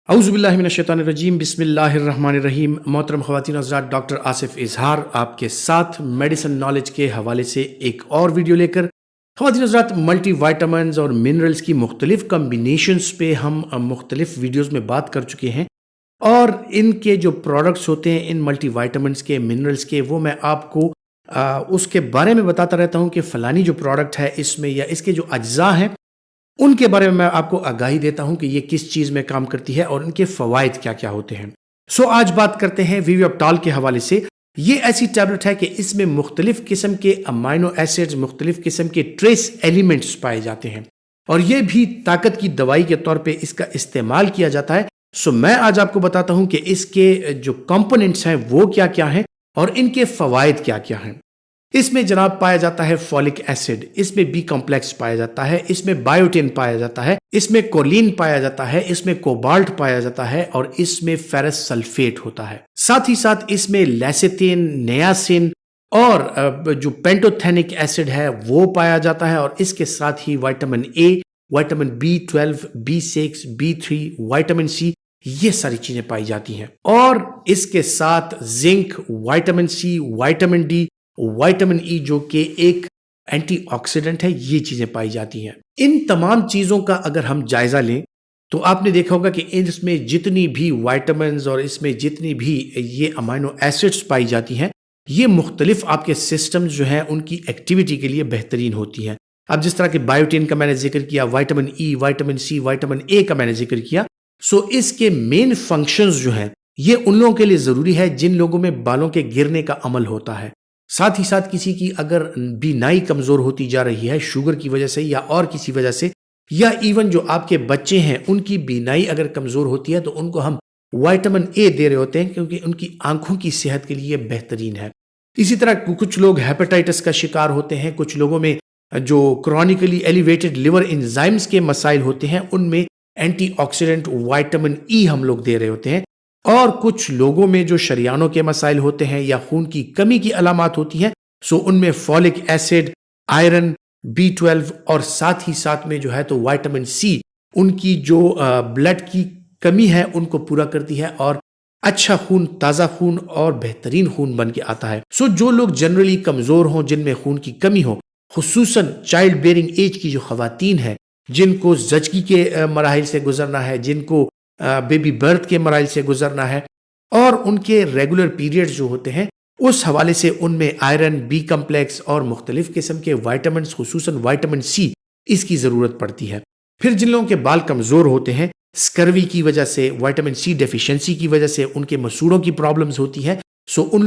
اعوذ باللہ من الشیطان الرجیم، بسم اللہ الرحمن الرحیم۔ محترم خواتین حضرات، ڈاکٹر آصف اظہار آپ کے ساتھ میڈیسن نالج کے حوالے سے ایک اور ویڈیو لے کر۔ خواتین حضرات، ملٹی وائٹامنز اور منرلز کی مختلف کمبینیشنز پہ ہم مختلف ویڈیوز میں بات کر چکے ہیں، اور ان کے جو پروڈکٹس ہوتے ہیں ان ملٹی وائٹامنز کے، منرلز کے، وہ میں آپ کو اس کے بارے میں بتاتا رہتا ہوں کہ فلانی جو پروڈکٹ ہے اس میں یا اس کے جو اجزاء ہیں ان کے بارے میں آپ کو آگاہی دیتا ہوں کہ یہ کس چیز میں کام کرتی ہے اور ان کے فوائد کیا کیا ہوتے ہیں۔ آج بات کرتے ہیں ویویوپٹال کے حوالے سے۔ یہ ایسی ٹیبلٹ ہے کہ اس میں مختلف قسم کے امائنو ایسڈز، مختلف قسم کے ٹریس ایلیمنٹس پائے جاتے ہیں، اور یہ بھی طاقت کی دوائی کے طور پہ اس کا استعمال کیا جاتا ہے۔ میں آج آپ کو بتاتا ہوں کہ اس کے جو کمپوننٹس ہیں وہ کیا کیا ہیں اور ان کے فوائد کیا کیا ہیں۔ اس میں جناب پایا جاتا ہے فولک ایسڈ، اس میں بی کمپلیکس پایا جاتا ہے، اس میں بایوٹین پایا جاتا ہے، اس میں کولین پایا جاتا ہے، اس میں کوبالٹ پایا جاتا ہے، اور اس میں فیرس سلفیٹ ہوتا ہے۔ ساتھ ہی ساتھ اس میں لیسیتین، نیاسین اور جو پینٹوتھینک ایسڈ ہے وہ پایا جاتا ہے، اور اس کے ساتھ ہی vitamin A, vitamin B12، B6، B3، vitamin C, یہ ساری چیزیں پائی جاتی ہیں۔ اور اس کے ساتھ zinc, vitamin C, vitamin D, vitamin E جو کہ ایک اینٹی آکسیڈنٹ ہے، یہ چیزیں پائی جاتی ہیں۔ ان تمام چیزوں کا اگر ہم جائزہ لیں تو آپ نے دیکھا ہوگا کہ اس میں جتنی بھی وائٹامنز اور اس میں جتنی بھی یہ امائنو ایسڈز پائی جاتی ہیں، یہ مختلف آپ کے سسٹمز جو ہیں ان کی ایکٹیویٹی کے لیے بہترین ہوتی ہیں۔ اب جس طرح کہ بایوٹین کا میں نے ذکر کیا، vitamin E, vitamin C, vitamin A کا میں نے ذکر کیا، اس کے مین فنکشنز جو ہیں یہ ان لوگوں کے لیے ضروری ہے جن لوگوں میں بالوں کے گرنے کا عمل ہوتا ہے۔ ساتھ ہی ساتھ کسی کی اگر بینائی کمزور ہوتی جا رہی ہے شوگر کی وجہ سے یا اور کسی وجہ سے، یا ایون جو آپ کے بچے ہیں ان کی بینائی اگر کمزور ہوتی ہے تو ان کو ہم وائٹامن اے دے رہے ہوتے ہیں، کیونکہ ان کی آنکھوں کی صحت کے لیے بہترین ہے۔ اسی طرح کچھ لوگ ہیپاٹائٹس کا شکار ہوتے ہیں، کچھ لوگوں میں جو کرونیکلی ایلیویٹڈ لیور انزائمز کے مسائل ہوتے ہیں ان میں اینٹی آکسیڈنٹ وائٹامن ای ہم لوگ دے رہے ہوتے ہیں، اور کچھ لوگوں میں جو شریانوں کے مسائل ہوتے ہیں یا خون کی کمی کی علامات ہوتی ہیں، ان میں فولک ایسڈ، آئرن، B12 اور ساتھ ہی ساتھ میں جو ہے تو وائٹامن سی ان کی جو بلڈ کی کمی ہے ان کو پورا کرتی ہے، اور اچھا خون، تازہ خون اور بہترین خون بن کے آتا ہے۔ جو لوگ جنرلی کمزور ہوں، جن میں خون کی کمی ہو، خصوصاً چائلڈ بیئرنگ ایج کی جو خواتین ہیں، جن کو زچگی کے مراحل سے گزرنا ہے، جن کو بیبی برتھ کے مراحل سے گزرنا ہے، اور ان کے ریگولر پیریڈز جو ہوتے ہیں، اس حوالے سے ان میں آئرن، بی کمپلیکس اور مختلف قسم کے وائٹامنز، خصوصاً وائٹامن سی، اس کی ضرورت پڑتی ہے۔ پھر جن لوگوں کے بال کمزور ہوتے ہیں اسکروی کی وجہ سے، وائٹامن سی ڈیفیشنسی کی وجہ سے ان کے مسوڑوں کی پرابلمز ہوتی ہیں، ان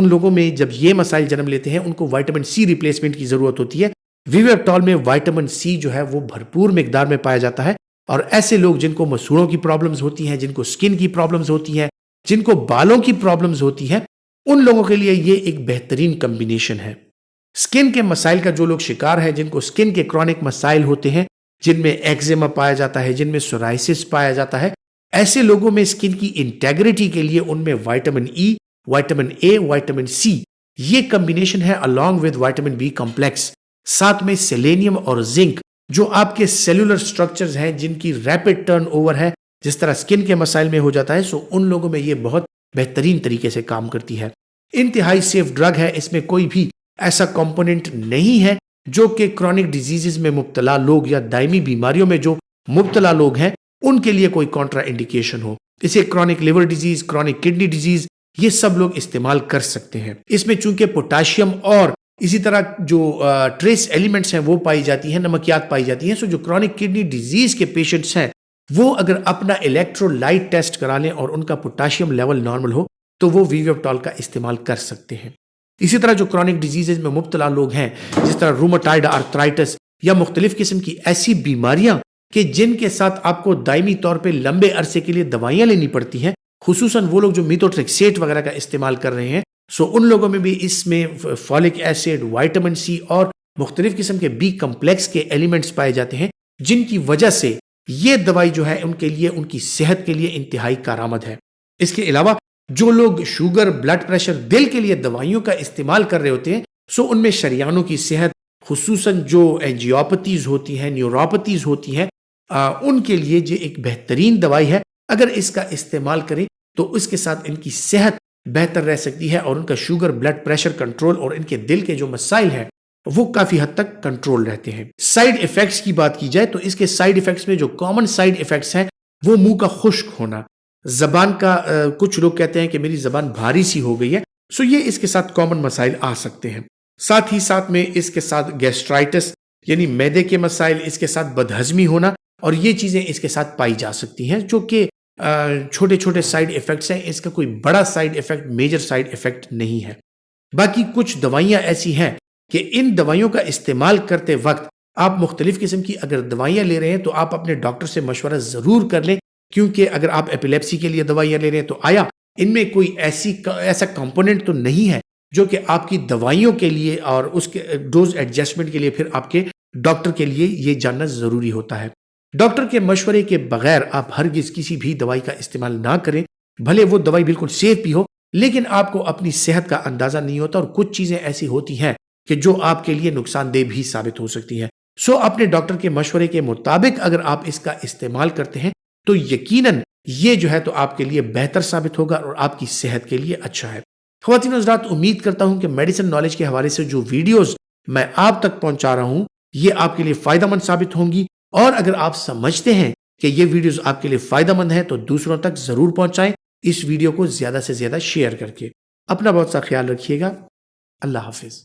لوگوں میں جب یہ مسائل جنم لیتے ہیں ان کو وائٹامن سی ریپلیسمنٹ کی ضرورت ہوتی ہے۔ ویویوپٹال میں وائٹامن سی جو ہے وہ بھرپور مقدار میں پایا جاتا ہے، اور ایسے لوگ جن کو مسوڑوں کی پرابلمز ہوتی ہیں، جن کو سکن کی پرابلمز ہوتی ہیں، جن کو بالوں کی پرابلمز ہوتی ہیں، ان لوگوں کے لیے یہ ایک بہترین کمبینیشن ہے۔ سکن کے مسائل کا جو لوگ شکار ہیں، جن کو سکن کے کرونک مسائل ہوتے ہیں، جن میں ایکزیما پایا جاتا ہے، جن میں سورائسس پایا جاتا ہے، ایسے لوگوں میں سکن کی انٹیگریٹی کے لیے ان میں vitamin E, vitamin A, vitamin C, یہ کمبینیشن ہے along with vitamin B complex, ساتھ میں سیلینیم اور زنک، جو آپ کے سیلولر سٹرکچرز ہیں جن کی ریپڈ ٹرن اوور ہے، جس طرح سکن کے مسائل میں ہو جاتا ہے، ان لوگوں میں یہ بہت بہترین طریقے سے کام کرتی ہے۔ انتہائی سیف ڈرگ ہے، اس میں کوئی بھی ایسا کمپوننٹ نہیں ہے جو کہ کرونک ڈیزیزز میں مبتلا لوگ یا دائمی بیماریوں میں جو مبتلا لوگ ہیں ان کے لیے کوئی کانٹرا انڈیکیشن ہو۔ اسے chronic liver disease, chronic kidney disease, یہ سب لوگ استعمال کر سکتے ہیں۔ اس میں چونکہ پوٹاشیم اور اسی طرح جو ٹریس ایلیمنٹس ہیں وہ پائی جاتی ہیں، نمکیات پائی جاتی ہیں، جو کرونک کڈنی ڈیزیز کے پیشنٹس ہیں وہ اگر اپنا الیکٹرولائٹ ٹیسٹ کرا لیں اور ان کا پوٹاشیم لیول نارمل ہو تو وہ ویویوپٹال کا استعمال کر سکتے ہیں۔ اسی طرح جو کرونک ڈیزیزز میں مبتلا لوگ ہیں، جس طرح روماٹائڈ آرتھرائٹس یا مختلف قسم کی ایسی بیماریاں کہ جن کے ساتھ آپ کو دائمی طور پہ لمبے عرصے کے لیے دوائیاں لینی پڑتی ہیں، خصوصاً وہ لوگ جو میتھوٹریکسیٹ وغیرہ کا استعمال کر رہے ہیں، ان لوگوں میں بھی اس میں فولک ایسڈ، وائٹامن سی اور مختلف قسم کے بی کمپلیکس کے ایلیمنٹس پائے جاتے ہیں، جن کی وجہ سے یہ دوائی جو ہے ان کے لیے، ان کی صحت کے لیے انتہائی کارآمد ہے۔ اس کے علاوہ جو لوگ شوگر، بلڈ پریشر، دل کے لیے دوائیوں کا استعمال کر رہے ہوتے ہیں، ان میں شریانوں کی صحت، خصوصاً جو اینجیوپیتھیز ہوتی ہیں، نیوروپیتھیز ہوتی ہیں، ان کے لیے یہ ایک بہترین دوائی ہے، اگر اس کا استعمال کریں تو اس کے ساتھ ان کی صحت بہتر رہ سکتی ہے اور ان کا شوگر، بلڈ پریشر کنٹرول اور ان کے دل کے جو مسائل ہیں وہ کافی حد تک کنٹرول رہتے ہیں۔ سائیڈ ایفیکٹس کی بات کی جائے تو اس کے سائیڈ ایفیکٹس میں جو کامن سائیڈ ایفیکٹس ہیں وہ منہ کا خشک ہونا، زبان کا کچھ لوگ کہتے ہیں کہ میری زبان بھاری سی ہو گئی ہے، سو یہ اس کے ساتھ کامن مسائل آ سکتے ہیں۔ ساتھ ہی ساتھ میں اس کے ساتھ گیسٹرائٹس یعنی معدے کے مسائل، اس کے ساتھ بدہضمی ہونا، اور یہ چیزیں اس کے ساتھ پائی جا سکتی ہیں جو کہ چھوٹے چھوٹے سائیڈ ایفیکٹس ہیں، اس کا کوئی بڑا side effect, major side effect نہیں ہے۔ باقی کچھ دوائیاں ایسی ہیں کہ ان دوائیوں کا استعمال کرتے وقت آپ مختلف قسم کی اگر دوائیاں لے رہے ہیں تو آپ اپنے ڈاکٹر سے مشورہ ضرور کر لیں، کیونکہ اگر آپ ایپیلیپسی کے لیے دوائیاں لے رہے ہیں تو آیا ان میں کوئی ایسا کمپوننٹ تو نہیں ہے جو کہ آپ کی دوائیوں کے لیے اور اس کے ڈوز ایڈجسٹمنٹ کے لیے پھر آپ کے ڈاکٹر کے لیے یہ جاننا ضروری ہوتا ہے۔ ڈاکٹر کے مشورے کے بغیر آپ ہرگز کسی بھی دوائی کا استعمال نہ کریں، بھلے وہ دوائی بالکل سیف بھی ہو، لیکن آپ کو اپنی صحت کا اندازہ نہیں ہوتا اور کچھ چیزیں ایسی ہوتی ہیں کہ جو آپ کے لیے نقصان دہ بھی ثابت ہو سکتی ہیں۔ سو اپنے ڈاکٹر کے مشورے کے مطابق اگر آپ اس کا استعمال کرتے ہیں تو یقیناً یہ جو ہے تو آپ کے لیے بہتر ثابت ہوگا اور آپ کی صحت کے لیے اچھا ہے۔ خواتین و حضرات، امید کرتا ہوں کہ میڈیسن نالج کے حوالے سے جو ویڈیوز میں آپ تک پہنچا رہا ہوں یہ آپ کے لیے فائدہ مند ثابت ہوں گی، اور اگر آپ سمجھتے ہیں کہ یہ ویڈیوز آپ کے لیے فائدہ مند ہیں تو دوسروں تک ضرور پہنچائیں اس ویڈیو کو زیادہ سے زیادہ شیئر کر کے۔ اپنا بہت سا خیال رکھیے گا۔ اللہ حافظ۔